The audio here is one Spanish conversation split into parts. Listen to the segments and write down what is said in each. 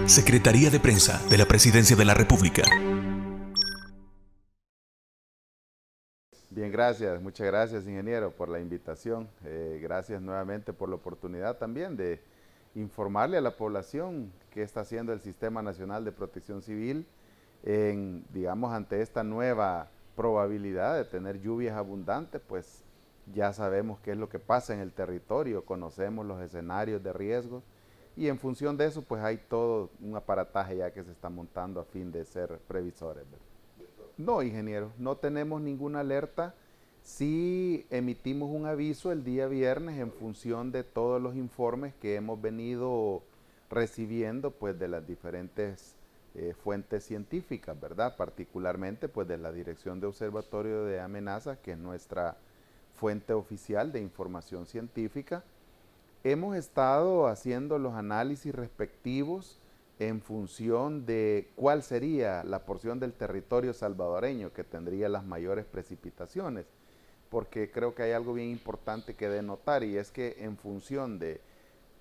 Secretaría de Prensa de la Presidencia de la República. Bien, gracias. Muchas gracias, ingeniero, por la invitación. Gracias nuevamente por la oportunidad también de informarle a la población qué está haciendo el Sistema Nacional de Protección Civil digamos, ante esta nueva probabilidad de tener lluvias abundantes. Pues ya sabemos qué es lo que pasa en el territorio, conocemos los escenarios de riesgo y en función de eso, pues hay todo un aparataje ya que se está montando a fin de ser previsores, ¿verdad? No, ingeniero, no tenemos ninguna alerta. Sí emitimos un aviso el día viernes en función de todos los informes que hemos venido recibiendo pues de las diferentes fuentes científicas, ¿verdad? Particularmente pues de la Dirección de Observatorio de Amenazas, que es nuestra fuente oficial de información científica. Hemos estado haciendo los análisis respectivos en función de cuál sería la porción del territorio salvadoreño que tendría las mayores precipitaciones, porque creo que hay algo bien importante que denotar, y es que en función de,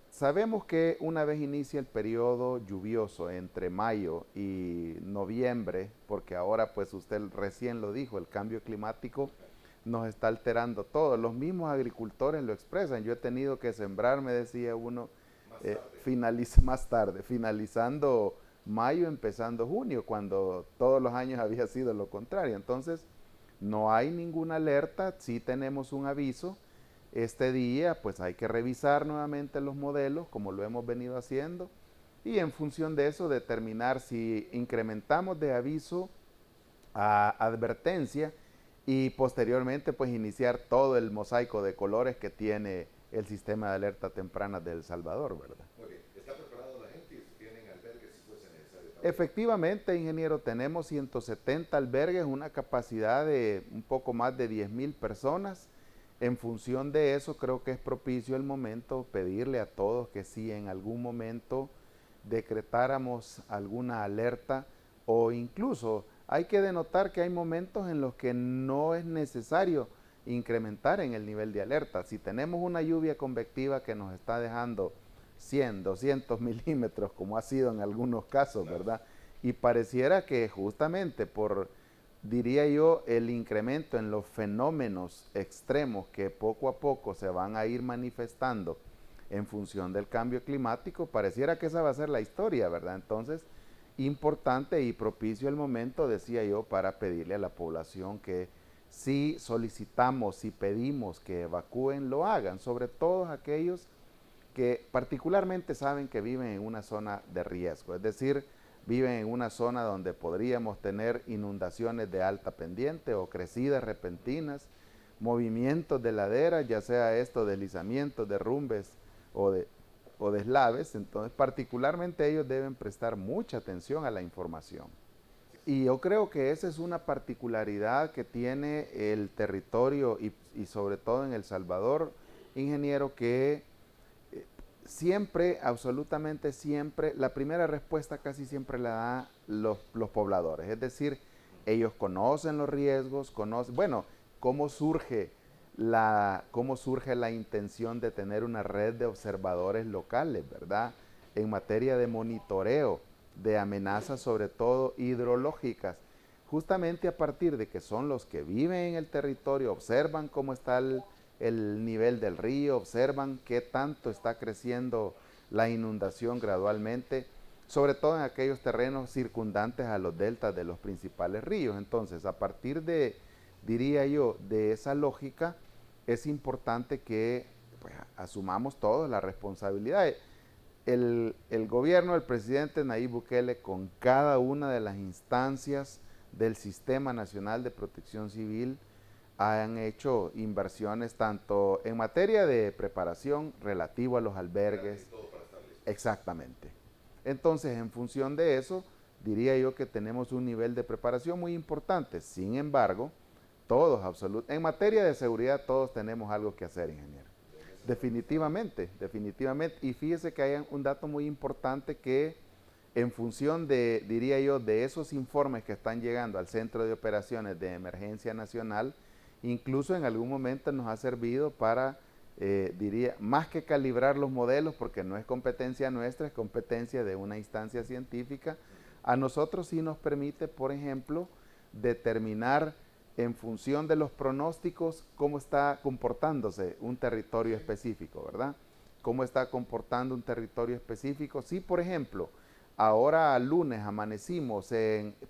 sabemos que una vez inicia el periodo lluvioso entre mayo y noviembre, porque ahora pues usted recién lo dijo, el cambio climático nos está alterando todo. Los mismos agricultores lo expresan. Yo he tenido que sembrar, me decía uno, más tarde, finalizando mayo, empezando junio, cuando todos los años había sido lo contrario. Entonces, no hay ninguna alerta, sí tenemos un aviso. Este día, pues hay que revisar nuevamente los modelos, como lo hemos venido haciendo, y en función de eso determinar si incrementamos de aviso a advertencia y posteriormente pues iniciar todo el mosaico de colores que tiene el sistema de alerta temprana de El Salvador, ¿verdad? Muy bien. ¿Está preparado la gente y tienen albergues si fuese necesario también? Efectivamente, ingeniero, tenemos 170 albergues, una capacidad de un poco más de 10,000 personas. En función de eso, creo que es propicio el momento pedirle a todos que si en algún momento decretáramos alguna alerta, o incluso hay que denotar que hay momentos en los que no es necesario incrementar en el nivel de alerta. Si tenemos una lluvia convectiva que nos está dejando 100, 200 milímetros, como ha sido en algunos casos, ¿verdad? Y pareciera que justamente por, diría yo, el incremento en los fenómenos extremos que poco a poco se van a ir manifestando en función del cambio climático, pareciera que esa va a ser la historia, ¿verdad? Entonces, importante y propicio el momento, decía yo, para pedirle a la población que si solicitamos, si pedimos que evacúen, lo hagan, sobre todo aquellos que particularmente saben que viven en una zona de riesgo, es decir, viven en una zona donde podríamos tener inundaciones de alta pendiente o crecidas repentinas, movimientos de laderas, ya sea esto deslizamientos, derrumbes o, o deslaves. Entonces particularmente ellos deben prestar mucha atención a la información. Y yo creo que esa es una particularidad que tiene el territorio y sobre todo en El Salvador, ingeniero, que siempre, absolutamente siempre, la primera respuesta casi siempre la da los pobladores. Es decir, ellos conocen los riesgos, conocen, bueno, cómo surge la intención de tener una red de observadores locales, ¿verdad? En materia de monitoreo de amenazas, sobre todo hidrológicas, justamente a partir de que son los que viven en el territorio, observan cómo está el nivel del río, observan qué tanto está creciendo la inundación gradualmente, sobre todo en aquellos terrenos circundantes a los deltas de los principales ríos. Entonces, a partir de, diría yo, de esa lógica, es importante que pues, asumamos todos la responsabilidad. El gobierno del presidente Nayib Bukele, con cada una de las instancias del Sistema Nacional de Protección Civil, han hecho inversiones tanto en materia de preparación relativo a los albergues. Todo para estar listos. Exactamente. Entonces, en función de eso, diría yo que tenemos un nivel de preparación muy importante. Sin embargo, todos, en materia de seguridad, todos tenemos algo que hacer, ingeniero. Definitivamente, definitivamente. Y fíjese que hay un dato muy importante que en función de, diría yo, de esos informes que están llegando al Centro de Operaciones de Emergencia Nacional, incluso en algún momento nos ha servido para diría, más que calibrar los modelos, porque no es competencia nuestra, es competencia de una instancia científica, a nosotros sí nos permite, por ejemplo, determinar en función de los pronósticos cómo está comportándose un territorio específico, ¿verdad? Cómo está comportando un territorio específico. Si, por ejemplo, ahora lunes amanecimos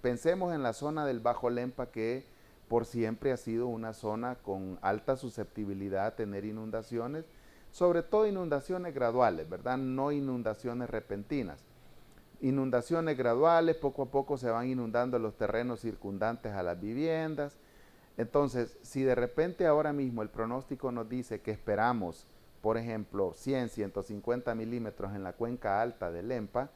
pensemos en la zona del Bajo Lempa, que por siempre ha sido una zona con alta susceptibilidad a tener inundaciones, sobre todo inundaciones graduales, ¿verdad? No inundaciones repentinas. Inundaciones graduales, poco a poco se van inundando los terrenos circundantes a las viviendas. Entonces, si de repente ahora mismo el pronóstico nos dice que esperamos, por ejemplo, 100, 150 milímetros en la cuenca alta del Lempa,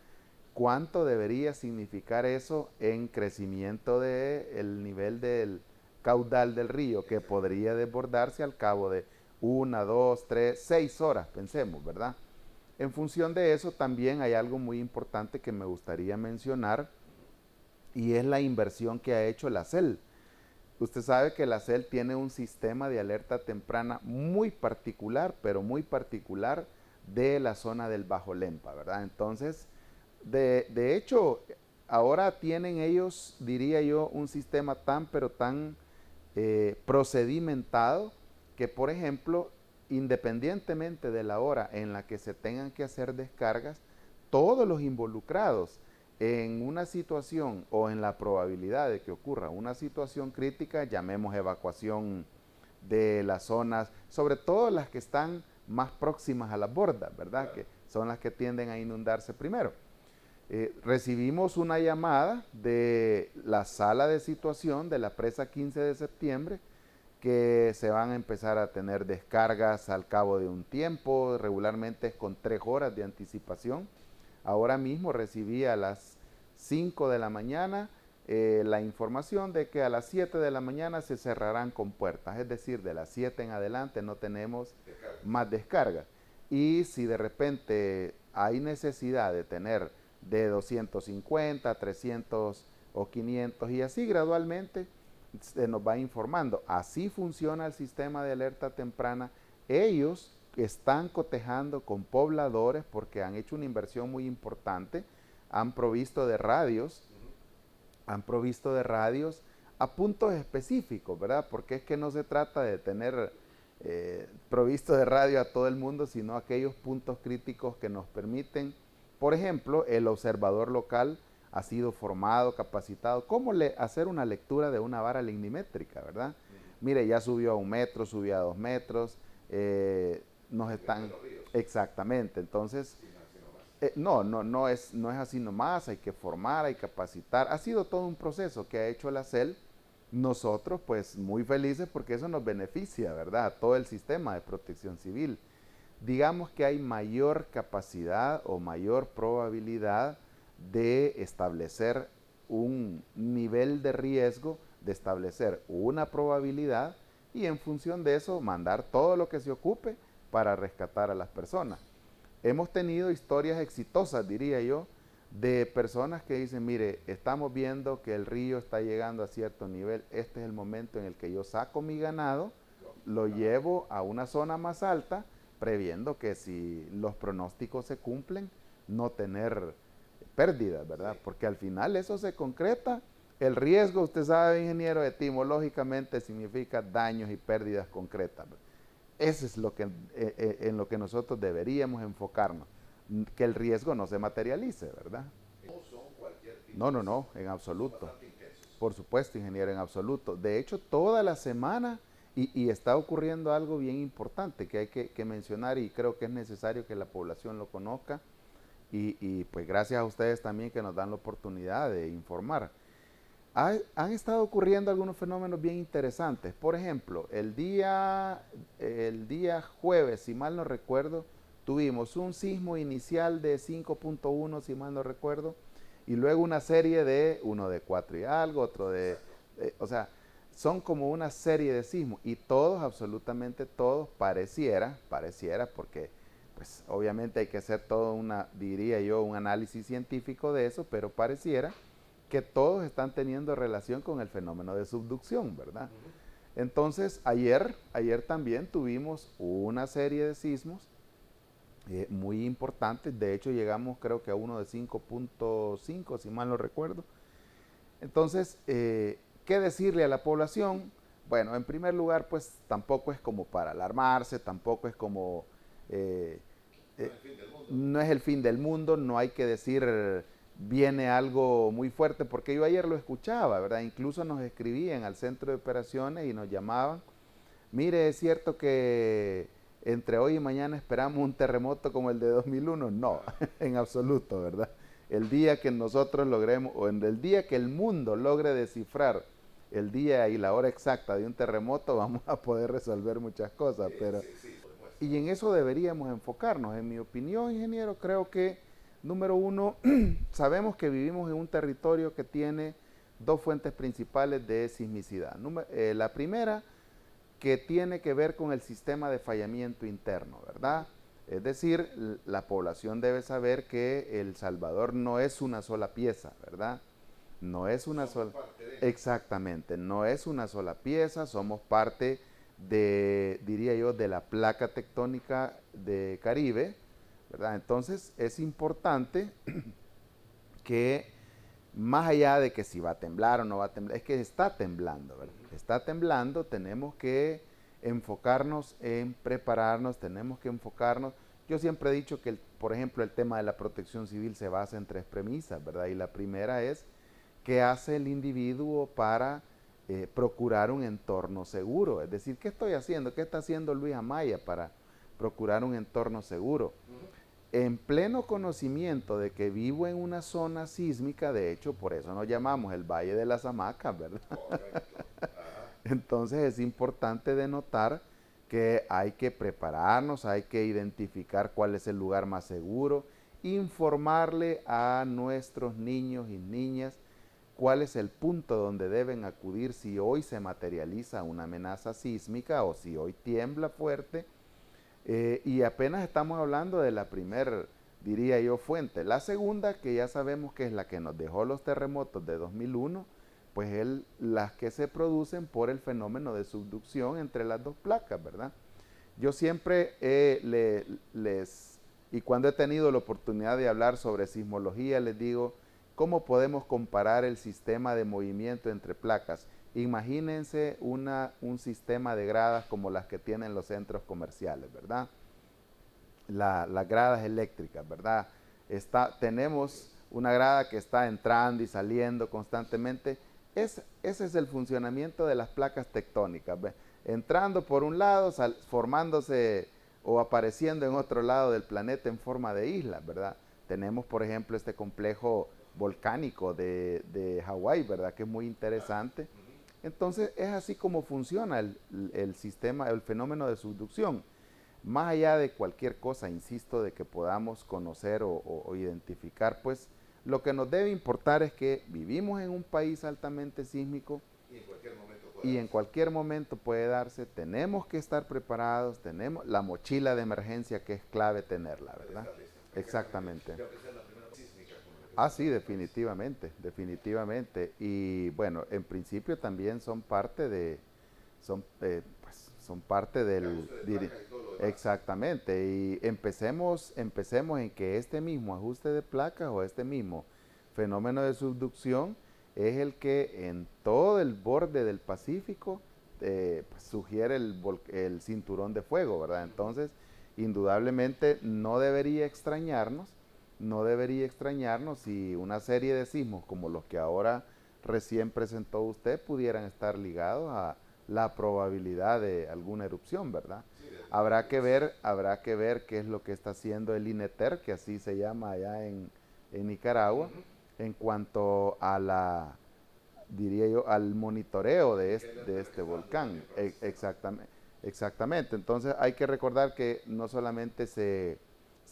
¿cuánto debería significar eso en crecimiento del nivel del caudal del río, que podría desbordarse al cabo de 1, 2, 3, 6 horas, pensemos, ¿verdad? En función de eso también hay algo muy importante que me gustaría mencionar, y es la inversión que ha hecho la CEL. Usted sabe que la CEL tiene un sistema de alerta temprana muy particular, pero muy particular de la zona del Bajo Lempa, ¿verdad? Entonces, de hecho, ahora tienen ellos, diría yo, un sistema pero tan procedimentado, que, por ejemplo, independientemente de la hora en la que se tengan que hacer descargas, todos los involucrados en una situación o en la probabilidad de que ocurra una situación crítica, llamemos evacuación de las zonas, sobre todo las que están más próximas a las bordas, ¿verdad? Que son las que tienden a inundarse primero. Recibimos una llamada de la sala de situación de la presa 15 de septiembre, que se van a empezar a tener descargas al cabo de un tiempo, regularmente es con 3 horas de anticipación. Ahora mismo recibí a las 5 de la mañana la información de que a las 7 de la mañana se cerrarán con puertas, es decir, de las 7 en adelante no tenemos más descargas. Y si de repente hay necesidad de tener de 250, 300 o 500 y así gradualmente, se nos va informando. Así funciona el sistema de alerta temprana. Ellos están cotejando con pobladores porque han hecho una inversión muy importante, han provisto de radios a puntos específicos, ¿verdad? Porque es que no se trata de tener provisto de radio a todo el mundo, sino aquellos puntos críticos que nos permiten, por ejemplo, el observador local ha sido formado, capacitado, cómo hacer una lectura de una vara lignimétrica, ¿verdad? Mire, ya subió a 1 metro, subió a 2 metros, nos están... Exactamente, entonces... no es así nomás, hay que formar, hay que capacitar. Ha sido todo un proceso que ha hecho la CEL. Nosotros, pues, muy felices porque eso nos beneficia, ¿verdad? A todo el sistema de protección civil. Digamos que hay mayor capacidad o mayor probabilidad de establecer un nivel de riesgo, de establecer una probabilidad y en función de eso mandar todo lo que se ocupe para rescatar a las personas. Hemos tenido historias exitosas, diría yo, de personas que dicen, mire, estamos viendo que el río está llegando a cierto nivel, este es el momento en el que yo saco mi ganado, lo llevo a una zona más alta, previendo que si los pronósticos se cumplen, no tener pérdidas, ¿verdad? Porque al final eso se concreta. El riesgo, usted sabe, ingeniero, etimológicamente significa daños y pérdidas concretas. Eso es lo que, en lo que nosotros deberíamos enfocarnos, que el riesgo no se materialice, ¿verdad? No son cualquier tipo No, en absoluto. bastante intensos. Por supuesto, ingeniero, en absoluto. De hecho, toda la semana, y está ocurriendo algo bien importante que hay que mencionar y creo que es necesario que la población lo conozca y pues gracias a ustedes también que nos dan la oportunidad de informar. Han estado ocurriendo algunos fenómenos bien interesantes. Por ejemplo, el día jueves, si mal no recuerdo, tuvimos un sismo inicial de 5.1, si mal no recuerdo, y luego una serie de, uno de 4 y algo, otro de, o sea, son como una serie de sismos, y todos, absolutamente todos, pareciera, porque pues obviamente hay que hacer todo diría yo, un análisis científico de eso, pero pareciera que todos están teniendo relación con el fenómeno de subducción, ¿verdad? Entonces, ayer también tuvimos una serie de sismos muy importantes. De hecho, llegamos creo que a uno de 5.5, si mal no recuerdo. Entonces, ¿qué decirle a la población? Bueno, en primer lugar, pues tampoco es como para alarmarse, tampoco es como... no es el fin del mundo, no hay que decir viene algo muy fuerte, porque yo ayer lo escuchaba, ¿verdad? Incluso nos escribían al centro de operaciones y nos llamaban. Mire, es cierto que entre hoy y mañana esperamos un terremoto como el de 2001. No, en absoluto, ¿verdad? El día que nosotros logremos, o en el día que el mundo logre descifrar el día y la hora exacta de un terremoto, vamos a poder resolver muchas cosas, pero... Y en eso deberíamos enfocarnos. En mi opinión, ingeniero, creo que, número uno, sabemos que vivimos en un territorio que tiene dos fuentes principales de sismicidad. La primera, que tiene que ver con el sistema de fallamiento interno, ¿verdad? Es decir, la población debe saber que El Salvador no es una sola pieza, ¿verdad? No es una sola... Exactamente, no es una sola pieza, somos parte de, diría yo, de la placa tectónica de Caribe, ¿verdad? Entonces es importante que más allá de que si va a temblar o no va a temblar, es que está temblando, ¿verdad? Está temblando, tenemos que enfocarnos en prepararnos, tenemos que enfocarnos. Yo siempre he dicho que, por ejemplo, el tema de la protección civil se basa en tres premisas, ¿verdad? Y la primera es, ¿qué hace el individuo para procurar un entorno seguro? Es decir, ¿qué estoy haciendo? ¿Qué está haciendo Luis Amaya para procurar un entorno seguro? En pleno conocimiento de que vivo en una zona sísmica, de hecho, por eso nos llamamos el Valle de las Hamacas, ¿verdad? Entonces es importante denotar que hay que prepararnos, hay que identificar cuál es el lugar más seguro, informarle a nuestros niños y niñas cuál es el punto donde deben acudir si hoy se materializa una amenaza sísmica o si hoy tiembla fuerte. Y apenas estamos hablando de la primera, diría yo, fuente. La segunda, que ya sabemos que es la que nos dejó los terremotos de 2001, pues las que se producen por el fenómeno de subducción entre las dos placas, ¿verdad? Yo siempre y cuando he tenido la oportunidad de hablar sobre sismología, les digo, ¿cómo podemos comparar el sistema de movimiento entre placas? Imagínense un sistema de gradas como las que tienen los centros comerciales, ¿verdad? Las gradas eléctricas, ¿verdad? Tenemos una grada que está entrando y saliendo constantemente. Ese es el funcionamiento de las placas tectónicas, ¿ve? Entrando por un lado, formándose o apareciendo en otro lado del planeta en forma de islas, ¿verdad? Tenemos, por ejemplo, este complejo volcánico de Hawái, ¿verdad? Que es muy interesante. Entonces, es así como funciona el sistema, el fenómeno de subducción. Más allá de cualquier cosa, insisto, de que podamos conocer o identificar, pues lo que nos debe importar es que vivimos en un país altamente sísmico y en cualquier momento puede darse. Tenemos que estar preparados, tenemos la mochila de emergencia que es clave tenerla, ¿verdad? Exactamente. Ah, sí, definitivamente, definitivamente. Y bueno, en principio también son parte son parte del... Exactamente, y empecemos en que este mismo ajuste de placas o este mismo fenómeno de subducción es el que en todo el borde del Pacífico sugiere el cinturón de fuego, ¿verdad? Entonces, indudablemente no debería extrañarnos si una serie de sismos como los que ahora recién presentó usted pudieran estar ligados a la probabilidad de alguna erupción, ¿verdad? Habrá que ver qué es lo que está haciendo el INETER, que así se llama allá en Nicaragua, en cuanto a diría yo, al monitoreo de este volcán. Exactamente. Entonces hay que recordar que no solamente se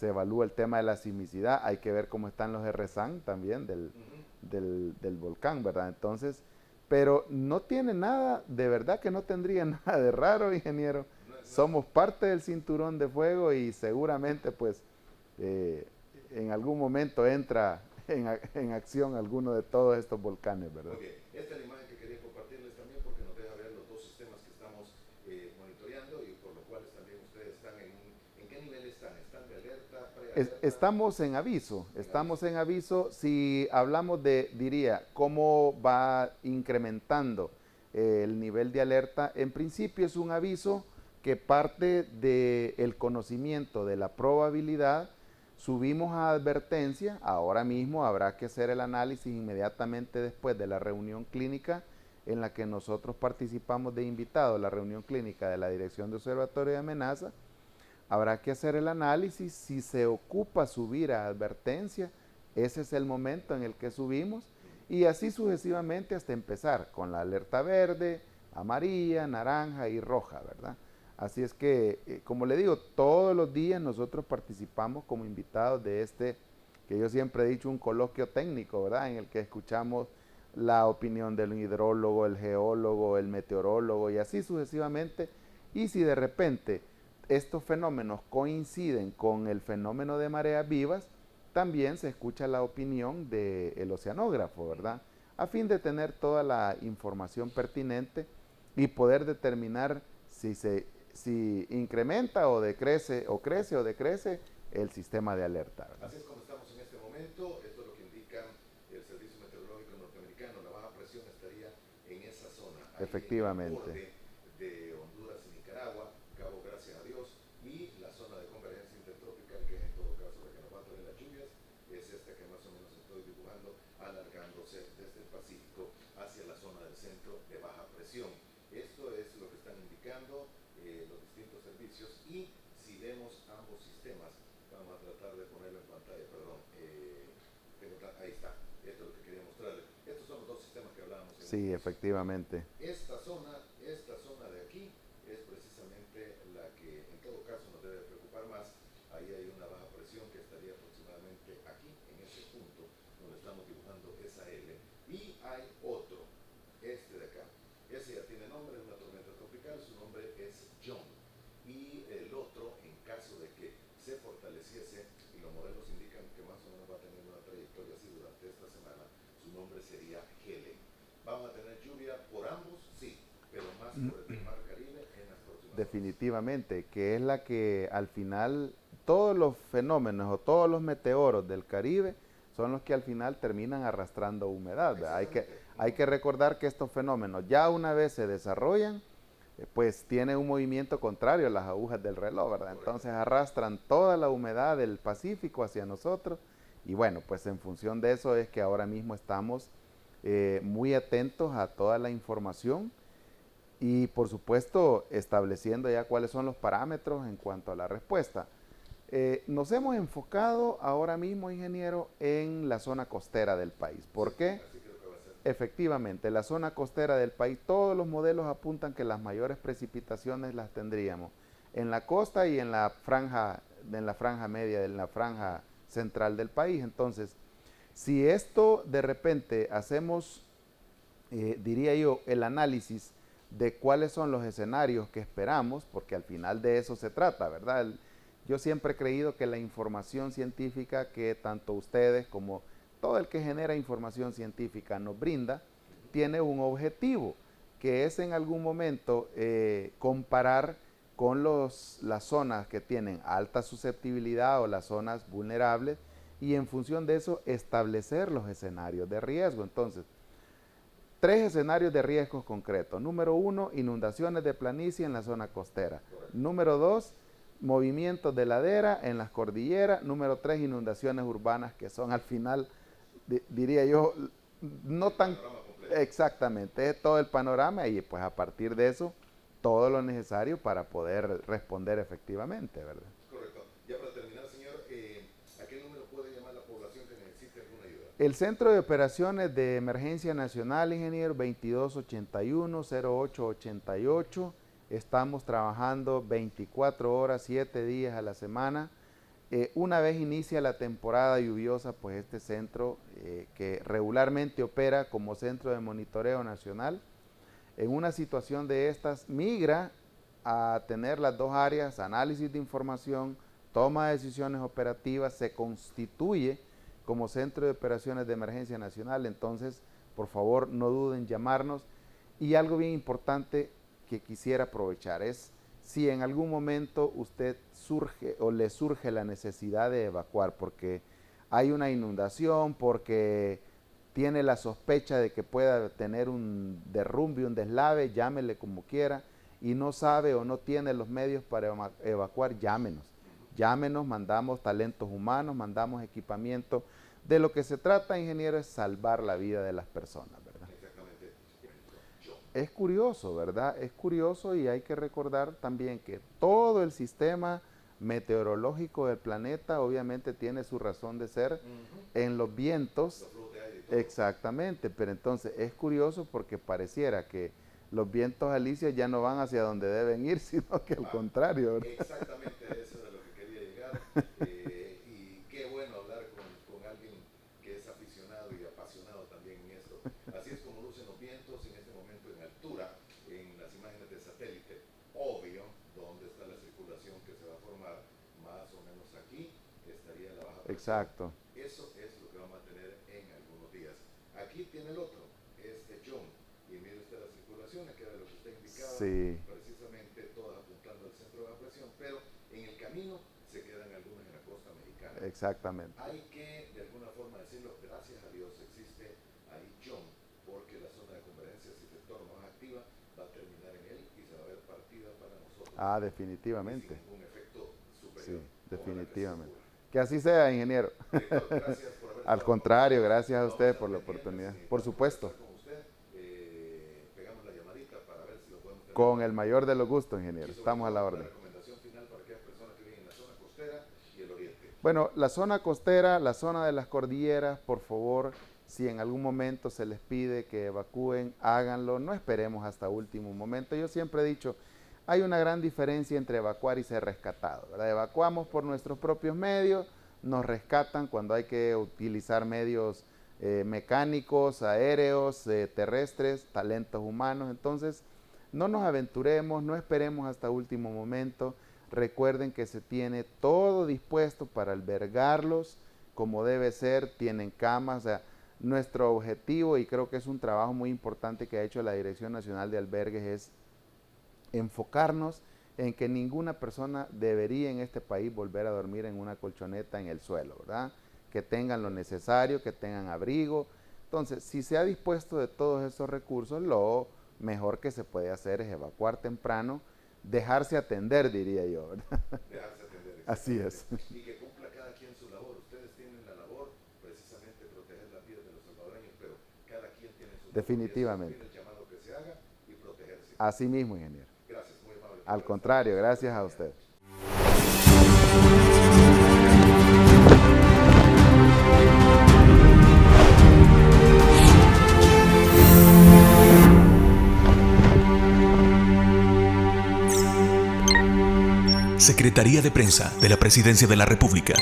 evalúa el tema de la sismicidad, hay que ver cómo están los RSAN también del volcán, ¿verdad? Entonces, pero no tiene nada, de verdad que no tendría nada de raro, ingeniero. Somos parte del cinturón de fuego y seguramente pues en algún momento entra en acción alguno de todos estos volcanes, ¿verdad? Okay. Esta es la imagen que quería compartirles también porque nos deja ver los dos sistemas que están Estamos en aviso si hablamos de, diría, cómo va incrementando el nivel de alerta. En principio es un aviso que parte del conocimiento de la probabilidad, subimos a advertencia, ahora mismo habrá que hacer el análisis inmediatamente después de la reunión clínica en la que nosotros participamos de invitados, la reunión clínica de la Dirección de Observatorio de Amenaza. Habrá que hacer el análisis, si se ocupa subir a advertencia, ese es el momento en el que subimos y así sucesivamente hasta empezar con la alerta verde, amarilla, naranja y roja, ¿verdad? Así es que, como le digo, todos los días nosotros participamos como invitados de este, que yo siempre he dicho, un coloquio técnico, ¿verdad? En el que escuchamos la opinión del hidrólogo, el geólogo, el meteorólogo y así sucesivamente. Y si de repente estos fenómenos coinciden con el fenómeno de mareas vivas, también se escucha la opinión del oceanógrafo, ¿verdad? A fin de tener toda la información pertinente y poder determinar si incrementa o decrece, o crece o decrece el sistema de alerta, ¿verdad? Así es como estamos en este momento. Esto es lo que indica el Servicio Meteorológico Norteamericano. La baja presión estaría en esa zona. Efectivamente. De Honduras y Nicaragua, Cabo Gracias a Dios, y la zona de convergencia intertropical, que en todo caso la que nos va a traer las lluvias, es esta que más o menos estoy dibujando, alargándose desde el Pacífico hacia la zona del centro de baja presión. Esto es lo que están indicando los distintos servicios, y si vemos ambos sistemas, vamos a tratar de ponerlo en pantalla, perdón, ahí está, esto es lo que quería mostrarles. Estos son los dos sistemas que hablábamos. Sí, efectivamente. Esta zona de aquí es precisamente la que en todo caso nos debe preocupar más. Ahí hay una baja presión que estaría aproximadamente aquí, en ese punto donde estamos dibujando esa L, y hay otro, este de acá. Ese ya tiene nombre, es una tormenta tropical, su nombre es John. Y el otro, en caso de que se fortaleciese, y los modelos indican que más o menos va a tener una trayectoria así durante esta semana, su nombre sería Helen. ¿Vamos a tener lluvia por ambos? Sí, pero más por el mar Caribe en las próximas horas. Definitivamente, que es la que al final, todos los fenómenos o todos los meteoros del Caribe son los que al final terminan arrastrando humedad, ¿verdad? Hay que recordar que estos fenómenos ya una vez se desarrollan, pues tiene un movimiento contrario a las agujas del reloj, ¿verdad? Entonces arrastran toda la humedad del Pacífico hacia nosotros y bueno, pues en función de eso es que ahora mismo estamos muy atentos a toda la información y por supuesto estableciendo ya cuáles son los parámetros en cuanto a la respuesta. Nos hemos enfocado ahora mismo, ingeniero, en la zona costera del país. ¿Por qué? Efectivamente, la zona costera del país, todos los modelos apuntan que las mayores precipitaciones las tendríamos en la costa y en la franja media, en la franja central del país. Entonces, si esto de repente hacemos, diría yo, el análisis de cuáles son los escenarios que esperamos, porque al final de eso se trata, ¿verdad? Yo siempre he creído que la información científica que tanto ustedes como todo el que genera información científica nos brinda, tiene un objetivo, que es en algún momento comparar con las zonas que tienen alta susceptibilidad o las zonas vulnerables y en función de eso establecer los escenarios de riesgo. Entonces, 3 escenarios de riesgos concretos. Número 1, inundaciones de planicie en la zona costera. Número 2, movimientos de ladera en las cordilleras. Número 3, inundaciones urbanas, que son al final, diría yo, no tan exactamente, es todo el panorama y pues a partir de eso, todo lo necesario para poder responder efectivamente, ¿verdad? Correcto. Ya para terminar, señor, ¿a qué número puede llamar la población que necesite alguna ayuda? El Centro de Operaciones de Emergencia Nacional, ingeniero, 2281-0888. Estamos trabajando 24 horas, 7 días a la semana. Una vez inicia la temporada lluviosa, pues este centro, que regularmente opera como centro de monitoreo nacional, en una situación de estas migra a tener las dos áreas, análisis de información, toma de decisiones operativas, se constituye como Centro de Operaciones de Emergencia Nacional. Entonces, por favor, no duden en llamarnos. Y algo bien importante que quisiera aprovechar es, si en algún momento usted surge o le surge la necesidad de evacuar porque hay una inundación, porque tiene la sospecha de que pueda tener un derrumbe, un deslave, llámele como quiera, y no sabe o no tiene los medios para evacuar, llámenos. Llámenos, mandamos talentos humanos, mandamos equipamiento. De lo que se trata, ingeniero, es salvar la vida de las personas, ¿verdad? Exactamente. Es curioso, ¿verdad? Es curioso, y hay que recordar también que todo el sistema meteorológico del planeta obviamente tiene su razón de ser en los vientos. Los flujos de aire y todo. Exactamente, pero entonces es curioso porque pareciera que los vientos, Alicia, ya no van hacia donde deben ir, sino que al contrario, ¿verdad? Exactamente, eso es a lo que quería llegar. Y qué bueno hablar con alguien que es aficionado y apasionado también en esto. Así es como lucen los vientos en este momento en altura, en las imágenes de satélite. Obvio, dónde está la circulación que se va a formar, más o menos aquí estaría la baja presión. Exacto. Eso es lo que vamos a tener en algunos días. Aquí tiene el otro, es John, y mire usted las circulaciones, que era lo que usted indicaba, Sí. precisamente todas apuntando al centro de la presión, pero en el camino se quedan algunas en la costa mexicana. Exactamente. Hay que, de alguna forma, decirlo, gracias a Dios existe ahí John, porque la zona de convergencia, si se torna más activa, va a terminar en él y se va a ver partida para nosotros. Ah, definitivamente. Sin ningún efecto superior. Sí, como la definitivamente. que se Que así sea, ingeniero. Director, gracias por haber Al estado contrario, con nosotros. gracias a Vamos usted estar por la pendientes oportunidad. y Por vamos a supuesto. conversar con usted. Pegamos la llamadita para ver si lo podemos tener. Con el mayor de los gustos, ingeniero. Y sobre Estamos a la todo, orden. La recomendación final para aquellas personas que viven en la zona costera y el oriente. Bueno, la zona costera, la zona de las cordilleras, por favor, si en algún momento se les pide que evacúen, háganlo. No esperemos hasta último momento. Yo siempre he dicho, hay una gran diferencia entre evacuar y ser rescatado, ¿verdad? Evacuamos por nuestros propios medios, nos rescatan cuando hay que utilizar medios mecánicos, aéreos, terrestres, talentos humanos. Entonces, no nos aventuremos, no esperemos hasta último momento. Recuerden que se tiene todo dispuesto para albergarlos como debe ser, tienen camas. O sea, nuestro objetivo, y creo que es un trabajo muy importante que ha hecho la Dirección Nacional de Albergues, es enfocarnos en que ninguna persona debería en este país volver a dormir en una colchoneta en el suelo, ¿verdad? Que tengan lo necesario, que tengan abrigo. Entonces, si se ha dispuesto de todos esos recursos, lo mejor que se puede hacer es evacuar temprano, dejarse atender, diría yo, ¿verdad? Dejarse atender. Así es. Y que cumpla cada quien su labor. Ustedes tienen la labor precisamente de proteger las vidas de los salvadoreños, pero cada quien tiene su labor. Definitivamente. Y eso tiene el llamado que se haga y protegerse. Así mismo, ingeniero. Gracias, muy amable. Al contrario, gracias a usted. Secretaría de Prensa de la Presidencia de la República.